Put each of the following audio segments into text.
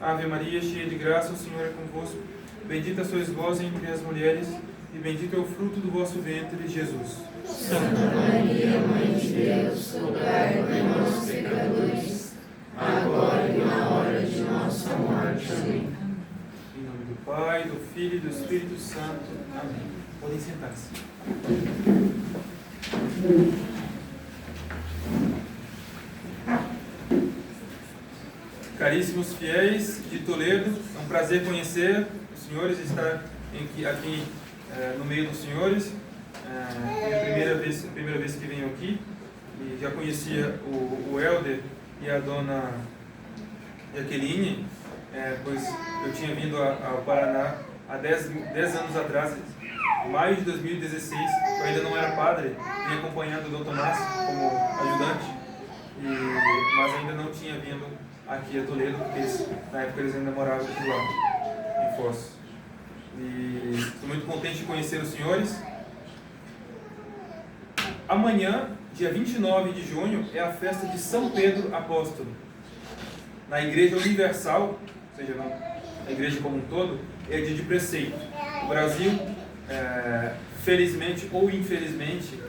Ave Maria, cheia de graça, o Senhor é convosco. Bendita sois vós entre as mulheres, e bendito é o fruto do vosso ventre, Jesus. Santa Maria, Mãe de Deus, rogai por nós, pecadores, agora e na hora de nossa morte. Amém. Em nome do Pai, do Filho e do Espírito Santo. Amém. Podem sentar-se. Caríssimos fiéis de Toledo, é um prazer conhecer os senhores, estar aqui no meio dos senhores. É a primeira vez que venho aqui, e já conhecia o Helder e a dona Jaqueline, pois eu tinha vindo ao Paraná há 10 anos atrás, em maio de 2016, eu ainda não era padre, vinha acompanhando o Dom Tomás como ajudante, mas ainda não tinha vindo aqui a Toledo, porque na época eles ainda moravam por lá, em Foz. E estou muito contente de conhecer os senhores. Amanhã, dia 29 de junho, é a festa de São Pedro Apóstolo. Na Igreja Universal, ou seja, na igreja como um todo, é dia de preceito. O Brasil, felizmente ou infelizmente,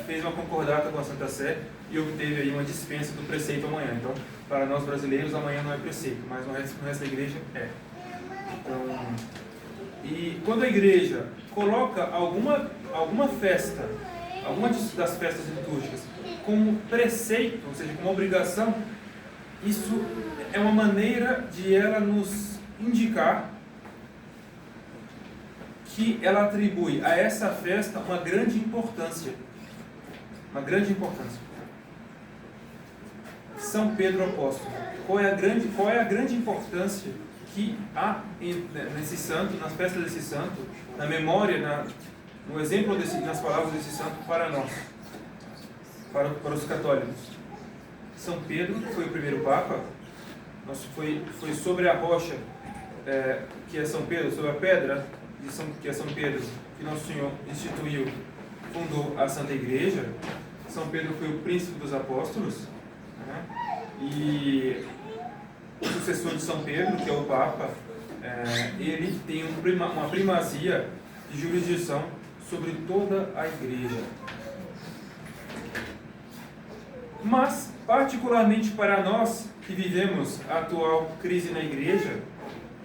fez uma concordata com a Santa Sé e obteve aí uma dispensa do preceito amanhã. Então, para nós brasileiros, amanhã não é preceito, mas no resto da igreja é. Então, e quando a igreja coloca alguma festa, alguma das festas litúrgicas, como preceito, ou seja, como obrigação, isso é uma maneira de ela nos indicar que ela atribui a essa festa uma grande importância. Uma grande importância. São Pedro Apóstolo. Qual é a grande importância que há nesse santo, nas festas desse santo, na memória, no exemplo nas palavras desse santo para nós, para os católicos? São Pedro foi o primeiro Papa, foi sobre a rocha, que é São Pedro, sobre a pedra que é São Pedro, que Nosso Senhor instituiu, fundou a Santa Igreja. São Pedro foi o príncipe dos apóstolos, né? E o sucessor de São Pedro, que é o Papa, ele tem uma primazia de jurisdição sobre toda a Igreja. Mas, particularmente para nós que vivemos a atual crise na Igreja,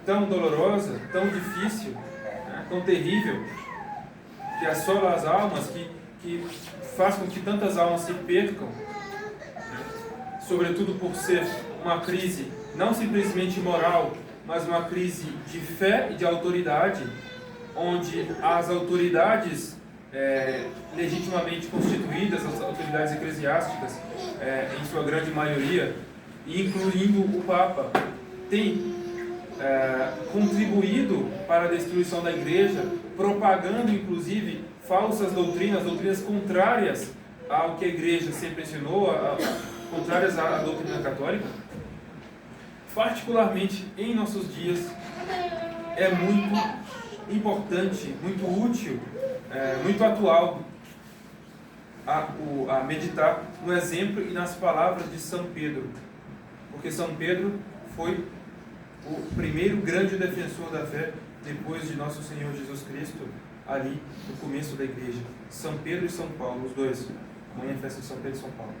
tão dolorosa, tão difícil, né, tão terrível, que assola as almas, que faz com que tantas almas se percam, né, sobretudo por ser uma crise não simplesmente moral, mas uma crise de fé e de autoridade, onde as autoridades legitimamente constituídas, as autoridades eclesiásticas, em sua grande maioria, incluindo o Papa, têm contribuído para a destruição da Igreja, propagando inclusive falsas doutrinas contrárias ao que a Igreja sempre ensinou, contrárias à doutrina católica. Particularmente em nossos dias, é muito importante, muito útil, muito atual a meditar no exemplo e nas palavras de São Pedro, porque São Pedro foi o primeiro grande defensor da fé depois de Nosso Senhor Jesus Cristo, ali no começo da Igreja. São Pedro e São Paulo, os dois. Amanhã é a festa de São Pedro e São Paulo.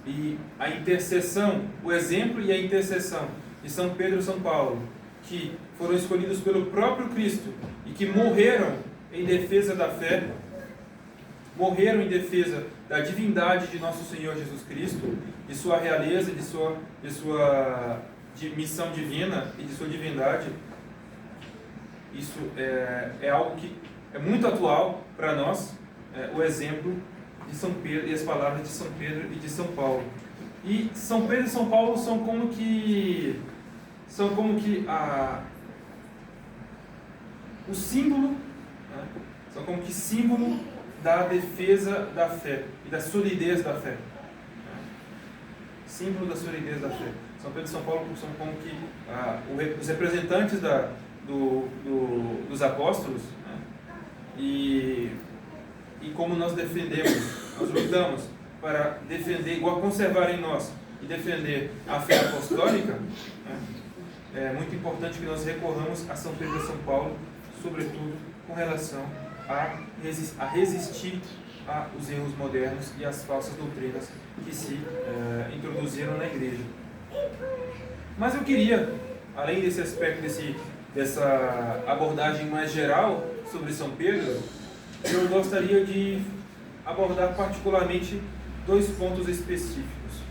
E a intercessão, o exemplo e a intercessão de São Pedro e São Paulo, que foram escolhidos pelo próprio Cristo e que morreram em defesa da fé, morreram em defesa da divindade de Nosso Senhor Jesus Cristo, de sua realeza, de sua missão divina e de sua divindade. Isso é algo que é muito atual para nós, o exemplo de São Pedro e as palavras de São Pedro e de São Paulo. E São Pedro e São Paulo são como que o símbolo, né? São como que símbolo da defesa da fé e da solidez da fé. Símbolo da solidez da fé. São Pedro e São Paulo são como que os representantes dos apóstolos, né? E como nós defendemos, nós lutamos para defender, igual conservar em nós e defender a fé apostólica, né, é muito importante que nós recorramos a São Pedro e São Paulo, sobretudo com relação a resistir aos erros modernos e às falsas doutrinas que se introduziram na igreja. Mas eu queria, além desse aspecto, dessa abordagem mais geral sobre São Pedro, eu gostaria de abordar particularmente 2 pontos específicos.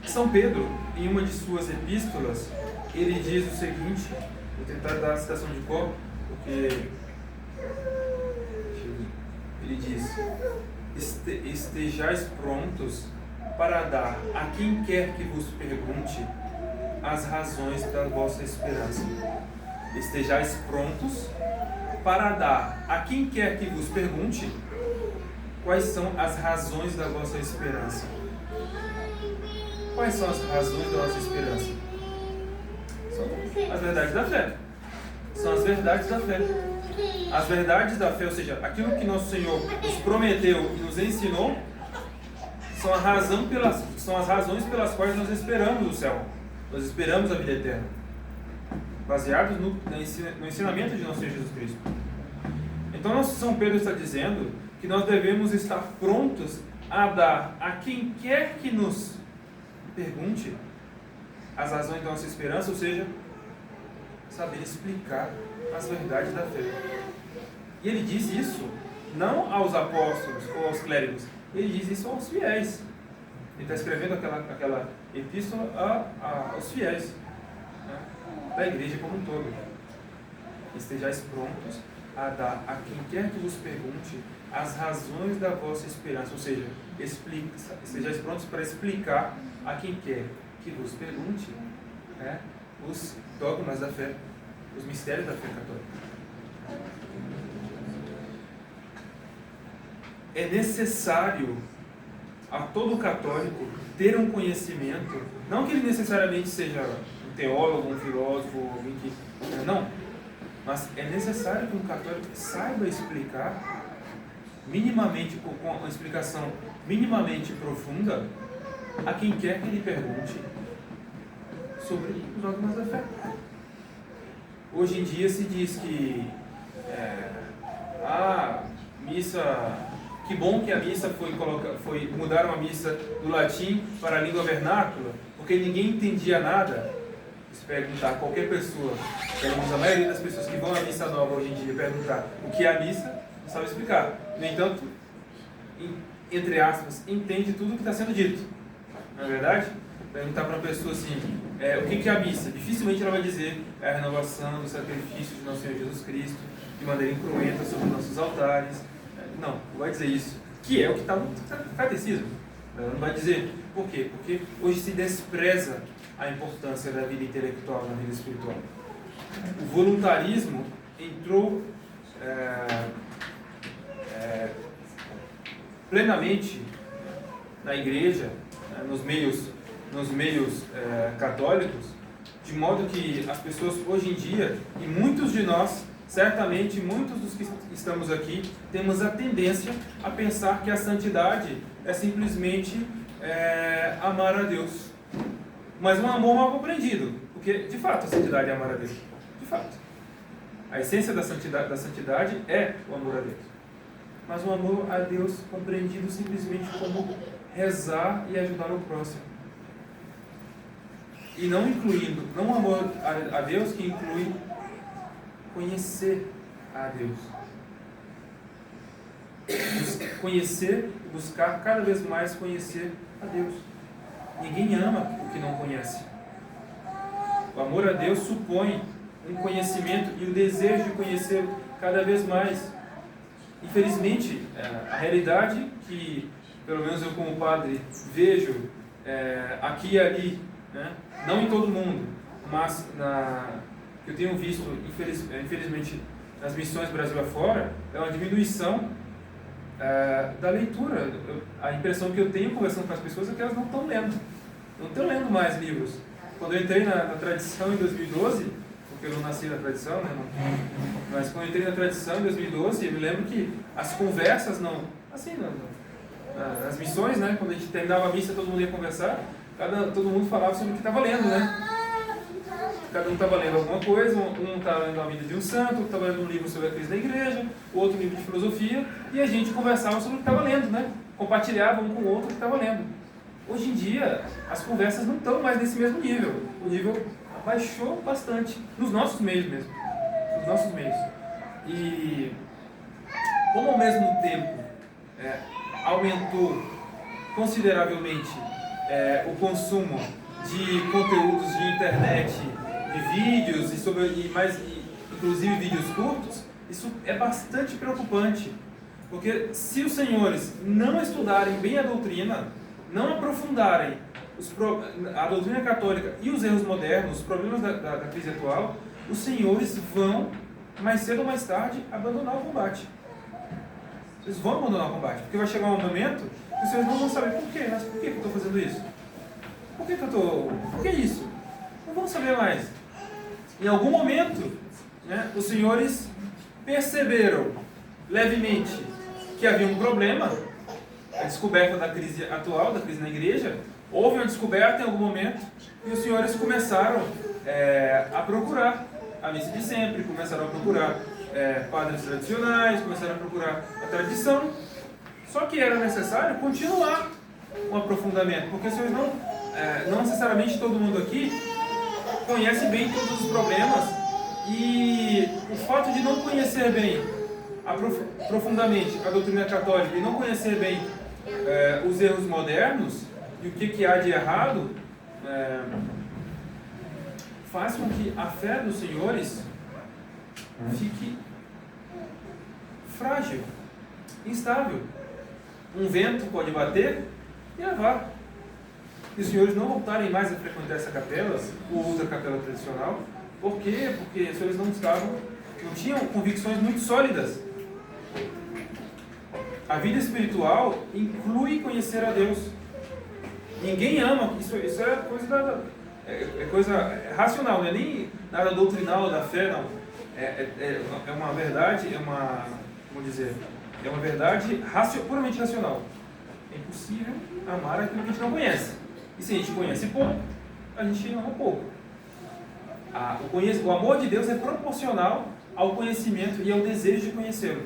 São Pedro, em uma de suas epístolas, ele diz o seguinte, vou tentar dar a citação de cor, porque ele diz: estejais prontos para dar a quem quer que vos pergunte as razões da vossa esperança. Estejais prontos para dar a quem quer que vos pergunte quais são as razões da vossa esperança. Quais são as razões da nossa esperança? São as verdades da fé. São as verdades da fé. As verdades da fé, ou seja, aquilo que nosso Senhor nos prometeu e nos ensinou, são as razões pelas quais nós esperamos o céu. Nós esperamos a vida eterna, baseados no ensinamento de nosso Senhor Jesus Cristo. Então, São Pedro está dizendo que nós devemos estar prontos a dar a quem quer que nos pergunte as razões da nossa esperança, ou seja, saber explicar as verdades da fé. E ele diz isso não aos apóstolos ou aos clérigos, ele diz isso aos fiéis. Ele está escrevendo aquela epístola aos fiéis, né, da igreja como um todo. Estejais prontos a dar a quem quer que vos pergunte as razões da vossa esperança, ou seja, estejais prontos para explicar a quem quer que vos pergunte, né, os dogmas da fé, os mistérios da fé católica. É necessário a todo católico ter um conhecimento, não que ele necessariamente seja um teólogo, um filósofo, alguém que... Não, mas é necessário que um católico saiba explicar minimamente, com uma explicação minimamente profunda, a quem quer que lhe pergunte sobre os dogmas da fé. Hoje em dia se diz que missa, que bom que a missa mudaram a missa do latim para a língua vernácula, porque ninguém entendia nada. Se perguntar a qualquer pessoa, a maioria das pessoas que vão à missa nova hoje em dia perguntar o que é a missa, não sabe explicar. No entanto, entre aspas, entende tudo o que está sendo dito. Não é verdade? Perguntar para uma pessoa assim, o que é a missa? Dificilmente ela vai dizer a renovação do sacrifício de nosso Senhor Jesus Cristo de maneira incruenta sobre nossos altares. Não vai dizer isso, que é o que está no catecismo. Ela não vai dizer. Por quê? Porque hoje se despreza a importância da vida intelectual na vida espiritual. O voluntarismo entrou plenamente na igreja, nos meios católicos, de modo que as pessoas hoje em dia, e muitos de nós, certamente muitos dos que estamos aqui, temos a tendência a pensar que a santidade é simplesmente amar a Deus. Mas um amor mal compreendido, porque de fato a santidade é amar a Deus. De fato. A essência da santidade é o amor a Deus. Mas um amor a Deus compreendido simplesmente como rezar e ajudar o próximo. E não um amor a Deus que inclui conhecer a Deus. Conhecer e buscar cada vez mais conhecer a Deus. Ninguém ama o que não conhece. O amor a Deus supõe um conhecimento e o desejo de conhecer cada vez mais. Infelizmente, a realidade que, pelo menos eu como padre, vejo aqui e ali, né, não em todo mundo, mas que eu tenho visto, infelizmente, nas missões Brasil afora, é uma diminuição da leitura. A impressão que eu tenho conversando com as pessoas é que elas não estão lendo mais livros. Quando eu entrei na tradição em 2012, porque eu não nasci na tradição, né, mas quando eu entrei na tradição em 2012, eu me lembro que as conversas nas missões, né? Quando a gente terminava a missa, todo mundo ia conversar, todo mundo falava sobre o que estava lendo, né? Cada um estava lendo alguma coisa, um estava lendo a vida de um santo, outro estava lendo um livro sobre a crise da igreja, o outro um livro de filosofia, e a gente conversava sobre o que estava lendo, né? Compartilhava um com o outro o que estava lendo. Hoje em dia, as conversas não estão mais nesse mesmo nível. O nível baixou bastante, nos nossos meios mesmo. Nos nossos meios. E como ao mesmo tempo aumentou consideravelmente o consumo de conteúdos de internet, de vídeos, inclusive vídeos curtos, isso é bastante preocupante. Porque se os senhores não estudarem bem a doutrina, não aprofundarem a doutrina católica e os erros modernos, os problemas da crise atual, os senhores vão, mais cedo ou mais tarde, abandonar o combate. Eles vão abandonar o combate, porque vai chegar um momento que os senhores não vão saber por quê. Mas por que eu estou fazendo isso? Por que isso? Não vão saber mais. Em algum momento, né, os senhores perceberam levemente que havia um problema, a descoberta da crise atual, da crise na igreja. Houve uma descoberta em algum momento e os senhores começaram a procurar a missa de sempre, começaram a procurar padres tradicionais, começaram a procurar a tradição. Só que era necessário continuar um aprofundamento, porque os senhores não necessariamente todo mundo aqui conhece bem todos os problemas, e o fato de não conhecer bem profundamente a doutrina católica e não conhecer bem os erros modernos e o que há de errado faz com que a fé dos senhores fique frágil, instável. Um vento pode bater e levar. E os senhores não voltarem mais a frequentar essa capela, ou outra capela tradicional. Por quê? Porque os senhores não tinham convicções muito sólidas. A vida espiritual inclui conhecer a Deus. Ninguém ama, isso é coisa racional, não é nem nada doutrinal da fé, não. É uma verdade, é uma verdade puramente racional. É impossível amar aquilo que a gente não conhece. E se a gente conhece pouco, a gente ama pouco. O amor de Deus é proporcional ao conhecimento e ao desejo de conhecê-lo.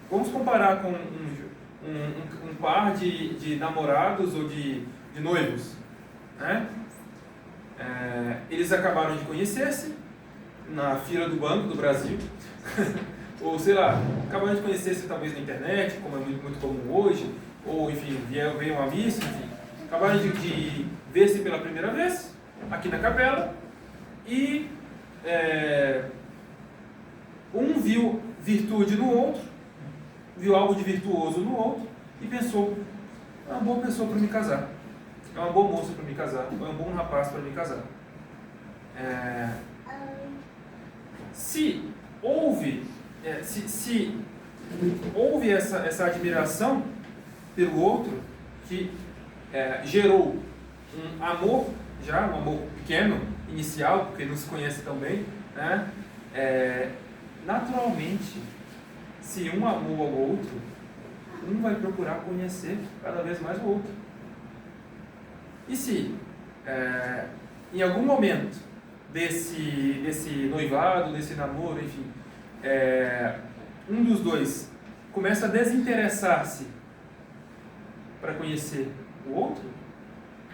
Vamos comparar com um par de namorados ou de noivos, né? Eles acabaram de conhecer-se na fila do Banco do Brasil, ou sei lá, acabaram de conhecer-se talvez na internet, como é muito comum hoje, ou enfim, veio uma missa, enfim, acabaram de ver-se pela primeira vez aqui na capela e um viu virtude no outro, viu algo de virtuoso no outro e pensou: é uma boa pessoa para me casar, é uma boa moça para me casar, ou é um bom rapaz para me casar. Se houve essa admiração pelo outro que gerou um amor, um amor pequeno, inicial, porque não se conhece tão bem, né? Naturalmente, se um amou ao outro, um vai procurar conhecer cada vez mais o outro. E se em algum momento desse noivado, desse namoro, enfim, um dos dois começa a desinteressar-se para conhecer o outro,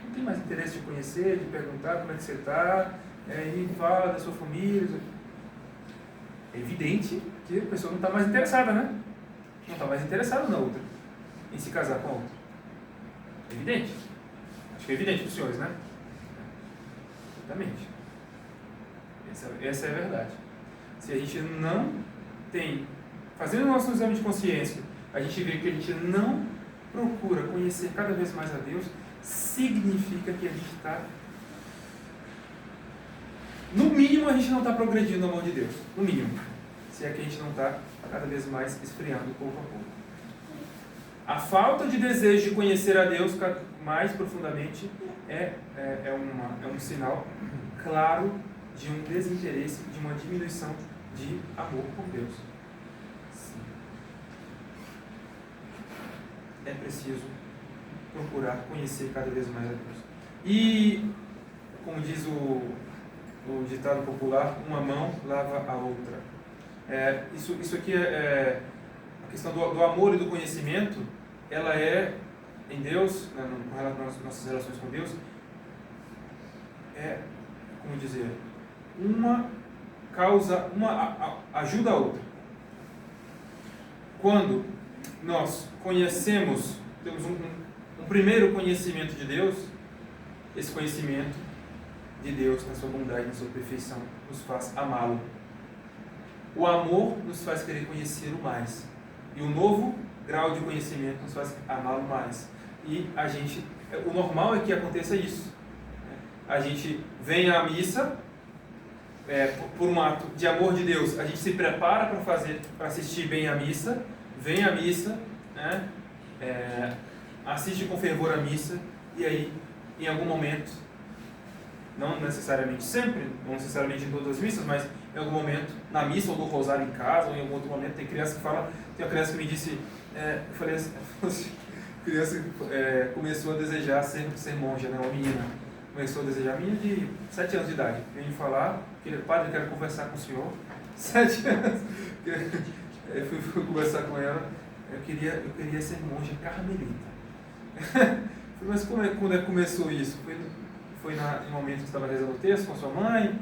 não tem mais interesse de conhecer, de perguntar como é que você está, e fala da sua família. É evidente que a pessoa não está mais interessada, né? Não está mais interessada na outra, em se casar com a outra. É evidente. Acho que é evidente para os senhores, né? Exatamente. Essa é a verdade. Se a gente não tem, fazendo o nosso exame de consciência, a gente vê que a gente não procura conhecer cada vez mais a Deus, significa que a gente está, no mínimo, a gente não está progredindo no amor de Deus. No mínimo. Se é que a gente não está cada vez mais esfriando pouco a pouco. A falta de desejo de conhecer a Deus mais profundamente é um sinal claro de um desinteresse, de uma diminuição de amor por Deus. Sim. é preciso procurar conhecer cada vez mais a Deus. E, como diz o ditado popular, uma mão lava a outra. Isso aqui a questão do amor e do conhecimento, ela é, em Deus, com relação às nossas relações com Deus, como dizer, uma ajuda a outra. Quando nós conhecemos, temos um primeiro conhecimento de Deus, esse conhecimento de Deus, na sua bondade, na sua perfeição, nos faz amá-lo. O amor nos faz querer conhecê-lo mais. E o novo grau de conhecimento nos faz amá-lo mais. E o normal é que aconteça isso. A gente vem à missa, por um ato de amor de Deus, a gente se prepara para assistir bem a missa, vem à missa, né? Assiste com fervor a missa, e aí, em algum momento, não necessariamente sempre, não necessariamente em todas as missas, mas em algum momento, na missa ou do rosário em casa, ou em algum outro momento, tem uma criança que me disse, eu falei assim, criança começou a desejar ser monja, né? Uma menina começou a desejar, menina de 7 anos de idade, veio me falar, padre, eu quero conversar com o senhor, 7 anos, eu fui conversar com ela, eu queria ser monja carmelita. Mas quando começou isso? Foi no momento que você estava rezando o texto com sua mãe,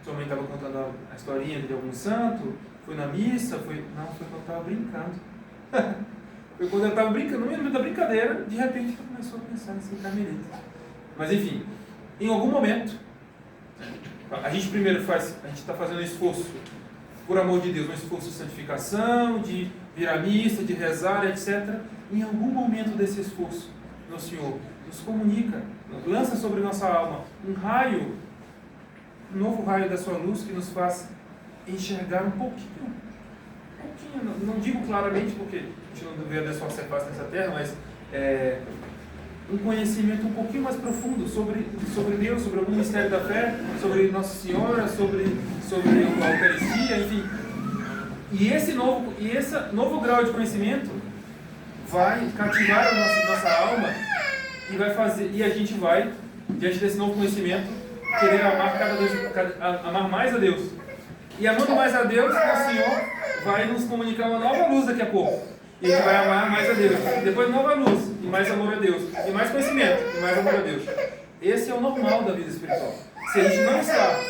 sua mãe estava contando a historinha de algum santo, foi na missa, foi quando eu estava brincando. Foi quando eu estava brincando, no meio da brincadeira, de repente ela começou a pensar em ser carmelita. Mas enfim, em algum momento, a gente está fazendo um esforço, por amor de Deus, um esforço de santificação, de vir à missa, de rezar, etc. Em algum momento desse esforço, o Senhor nos comunica, lança sobre nossa alma um novo raio da sua luz que nos faz enxergar um pouquinho, não digo claramente porque a gente não vê só ser fácil nessa terra, mas um conhecimento um pouquinho mais profundo sobre Deus, sobre o mistério da fé, sobre Nossa Senhora, sobre a Eucaristia, enfim. E esse novo grau de conhecimento vai cativar a nossa alma e a gente vai, diante desse novo conhecimento, querer amar mais a Deus. E amando mais a Deus, o Senhor vai nos comunicar uma nova luz daqui a pouco. E a gente vai amar mais a Deus. Depois nova luz, e mais amor a Deus. E mais conhecimento, e mais amor a Deus. Esse é o normal da vida espiritual. Se a gente não está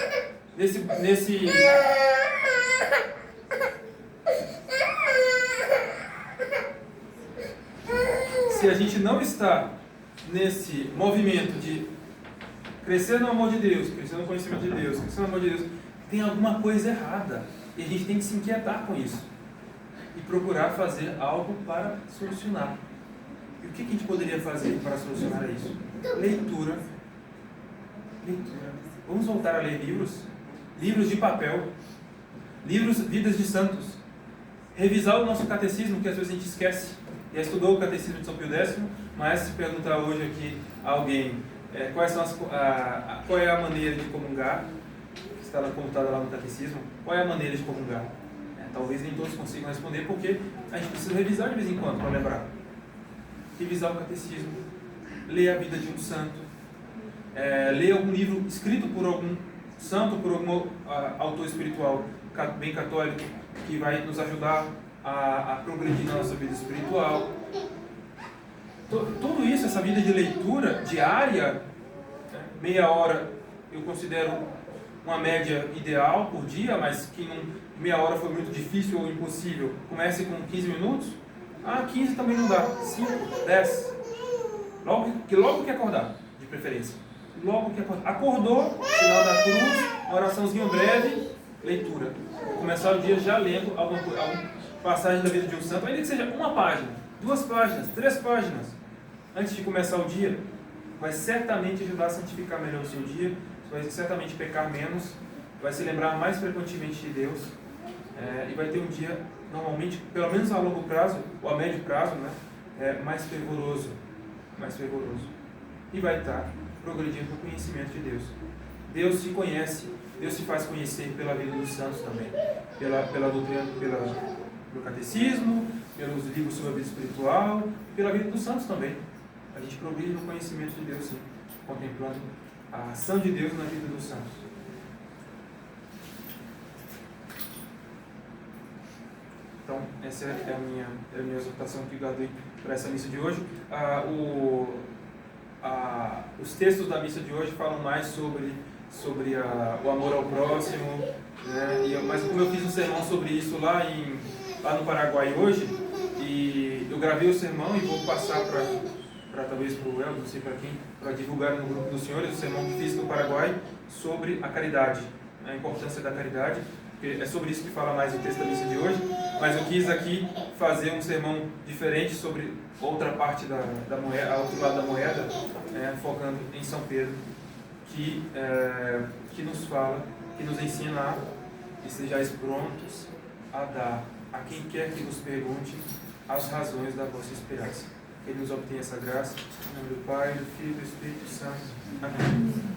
se a gente não está nesse movimento de crescer no amor de Deus, crescer no conhecimento de Deus, crescer no amor de Deus, tem alguma coisa errada. E a gente tem que se inquietar com isso. E procurar fazer algo para solucionar. E o que a gente poderia fazer para solucionar isso? Leitura. Vamos voltar a ler livros de papel, vidas de santos. Revisar o nosso catecismo, que às vezes a gente esquece. Já estudou o catecismo de São Pio X, mas se perguntar hoje aqui a alguém qual é a maneira de comungar, que está contada lá no catecismo, qual é a maneira de comungar? Talvez nem todos consigam responder, porque a gente precisa revisar de vez em quando para lembrar. Revisar o catecismo, ler a vida de um santo, ler algum livro escrito por algum santo, por algum autor espiritual bem católico, que vai nos ajudar a progredir na nossa vida espiritual. Tudo isso, essa vida de leitura diária, meia hora, eu considero uma média ideal por dia, mas que meia hora foi muito difícil ou impossível. Comece com 15 minutos. 15 também não dá. 5, 10. Logo que acordar, de preferência. Logo que acordar. Acordou, sinal da cruz, uma oraçãozinha breve, leitura. Vou começar o dia já lendo alguma passagem da vida de um santo, ainda que seja uma página, 2 páginas, 3 páginas, antes de começar o dia. Vai certamente ajudar a santificar melhor o seu dia. Você vai certamente pecar menos, vai se lembrar mais frequentemente de Deus, e vai ter um dia, normalmente, pelo menos a longo prazo, ou a médio prazo, mais fervoroso. E vai estar progredindo no conhecimento de Deus. Deus se conhece, Deus se faz conhecer pela vida dos santos também, pela doutrina, pelo catecismo, pelos livros sobre a vida espiritual, pela vida dos santos também. A gente progride no conhecimento de Deus, sim, contemplando a ação de Deus na vida dos santos. Então, essa é a minha exortação que eu dei para essa missa de hoje. Os textos da missa de hoje falam mais sobre o amor ao próximo, né? Mas como eu fiz um sermão sobre isso lá no Paraguai hoje, e eu gravei o sermão e vou passar talvez para o El, não sei para quem, para divulgar no grupo dos senhores, o sermão que fiz no Paraguai sobre a caridade, a importância da caridade, porque é sobre isso que fala mais o texto da missa de hoje, mas eu quis aqui fazer um sermão diferente sobre outra parte da moeda, outro lado da moeda, focando em São Pedro, que nos fala, que nos ensina a estejais prontos a dar a quem quer que nos pergunte as razões da vossa esperança. Ele nos obtenha essa graça. Em nome do Pai, do Filho e do Espírito Santo. Amém.